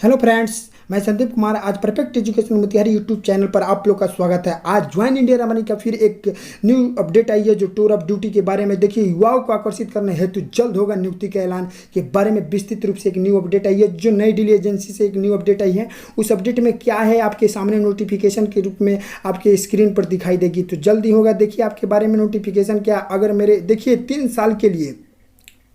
Hello friends, मैं संदीप कुमार। आज perfect education Motihari YouTube channel पर आप लोग का स्वागत है। आज ज्वाइन इंडिया रमनी का फिर एक न्यू अपडेट आई है जो टूर ऑफ ड्यूटी के बारे में। देखिए, युवाओं को आकर्षित करने हेतु जल्द होगा नियुक्ति का ऐलान के बारे में विस्तृत रूप से एक न्यू अपडेट आई है जो नई दिल्ली एजेंसी से एक न्यू अपडेट आई है। उस अपडेट में क्या है आपके सामने नोटिफिकेशन के रूप में आपके स्क्रीन पर दिखाई देगी, तो जल्दी होगा। देखिए आपके बारे में नोटिफिकेशन क्या। अगर मेरे देखिए 3 साल के लिए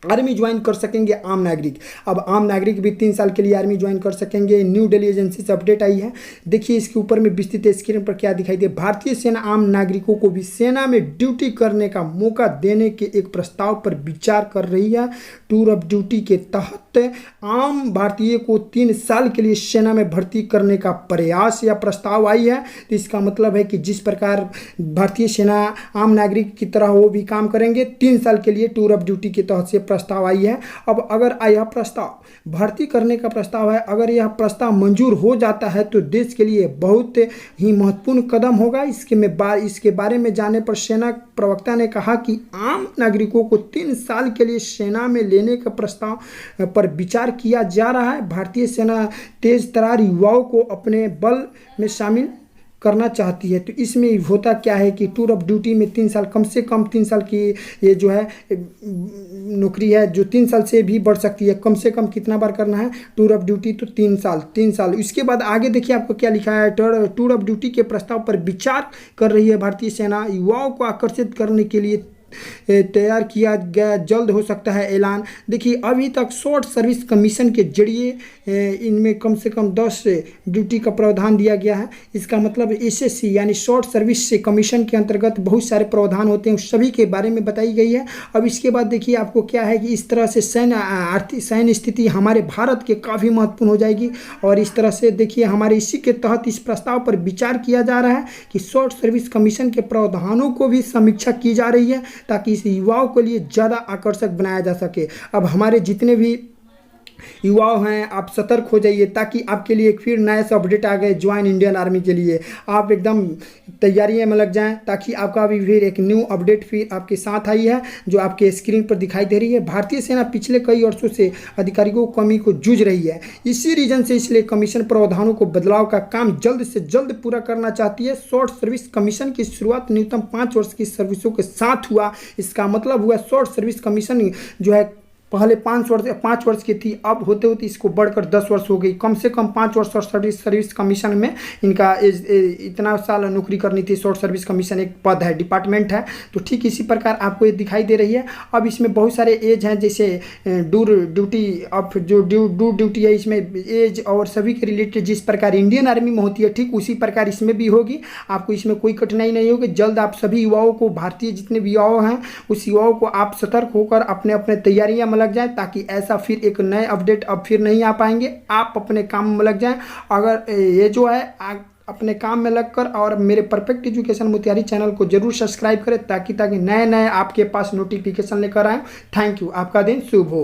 आर्मी ज्वाइन कर सकेंगे आम नागरिक। अब आम नागरिक भी 3 साल के लिए आर्मी ज्वाइन कर सकेंगे। न्यू दिल्ली एजेंसी से अपडेट आई है। देखिए इसके ऊपर में विस्तृत स्क्रीन पर क्या दिखाई दे। भारतीय सेना आम नागरिकों को भी सेना में ड्यूटी करने का मौका देने के एक प्रस्ताव पर विचार कर रही है। टूर ऑफ ड्यूटी के तहत आम भारतीय को 3 साल के लिए सेना में भर्ती करने का प्रयास या प्रस्ताव आई है। तो इसका मतलब है कि जिस प्रकार भारतीय सेना आम नागरिक की तरह वो भी काम करेंगे 3 साल के लिए टूर ऑफ ड्यूटी के तहत से प्रस्ताव आई है। अब अगर यह प्रस्ताव भर्ती करने का प्रस्ताव है, अगर यह प्रस्ताव मंजूर हो जाता है तो देश के लिए बहुत ही महत्वपूर्ण कदम होगा। इसके बारे में जानने पर सेना प्रवक्ता ने कहा कि आम नागरिकों को 3 साल के लिए सेना में लेने का प्रस्ताव पर विचार किया जा रहा है। भारतीय सेना तेज तर्रार युवाओं को अपने बल में शामिल करना चाहती है। तो इसमें होता क्या है कि टूर ऑफ ड्यूटी में 3 साल, कम से कम 3 साल की ये जो है नौकरी है जो 3 साल से भी बढ़ सकती है। कम से कम कितना बार करना है टूर ऑफ ड्यूटी, तो 3 साल। इसके बाद आगे देखिए आपको क्या लिखा है। टूर ऑफ ड्यूटी के प्रस्ताव पर विचार कर रही है भारतीय सेना। युवाओं को आकर्षित करने के लिए तैयार किया गया, जल्द हो सकता है ऐलान। देखिए अभी तक शॉर्ट सर्विस कमीशन के जरिए इनमें कम से कम 10 ड्यूटी का प्रावधान दिया गया है। इसका मतलब एसएससी यानी शॉर्ट सर्विस से कमीशन के अंतर्गत बहुत सारे प्रावधान होते हैं, सभी के बारे में बताई गई है। अब इसके बाद देखिए आपको क्या है कि इस तरह से सैन्य स्थिति हमारे भारत के काफ़ी महत्वपूर्ण हो जाएगी। और इस तरह से देखिए हमारे इसी के तहत इस प्रस्ताव पर विचार किया जा रहा है कि शॉर्ट सर्विस कमीशन के प्रावधानों को भी समीक्षा की जा रही है ताकि इस युवाओं के लिए ज़्यादा आकर्षक बनाया जा सके। अब हमारे जितने भी युवा हैं आप सतर्क हो जाइए ताकि आपके लिए एक फिर नया सा अपडेट आ गए ज्वाइन इंडियन आर्मी के लिए। आप एकदम तैयारियों में लग जाएं ताकि आपका भी फिर एक न्यू अपडेट फिर आपके साथ आई है जो आपके स्क्रीन पर दिखाई दे रही है। भारतीय सेना पिछले कई वर्षों से अधिकारियों की कमी को जूझ रही है। इसी रीजन से इसलिए कमीशन प्रावधानों को बदलाव का काम जल्द से जल्द पूरा करना चाहती है। शॉर्ट सर्विस कमीशन की शुरुआत न्यूनतम 5 वर्ष की सर्विसों के साथ हुआ। इसका मतलब हुआ शॉर्ट सर्विस कमीशन जो है पहले 5 वर्ष की थी, अब होते होते इसको बढ़कर 10 वर्ष हो गई। कम से कम 5 वर्ष शॉर्ट सर्विस कमीशन में इनका इतना साल नौकरी करनी थी। शॉर्ट सर्विस कमीशन एक पद है, डिपार्टमेंट है। तो ठीक इसी प्रकार आपको ये दिखाई दे रही है। अब इसमें बहुत सारे एज हैं, जैसे डूर ड्यूटी, अब जो डूर ड्यूटी है इसमें एज और सभी के रिलेटेड जिस प्रकार इंडियन आर्मी में होती है ठीक उसी प्रकार इसमें भी होगी। आपको इसमें कोई कठिनाई नहीं होगी। जल्द आप सभी युवाओं को, भारतीय जितने भी युवाओं हैं उस युवाओं को आप सतर्क होकर अपने अपने तैयारियां में लग जाए ताकि ऐसा फिर एक नए अपडेट अब फिर नहीं आ पाएंगे। आप अपने काम में लग जाएं। अगर ये जो है अपने काम में लगकर और मेरे परफेक्ट एजुकेशन मोतिहारी चैनल को जरूर सब्सक्राइब करें ताकि नए आपके पास नोटिफिकेशन लेकर आए। Thank you. आपका दिन शुभ हो।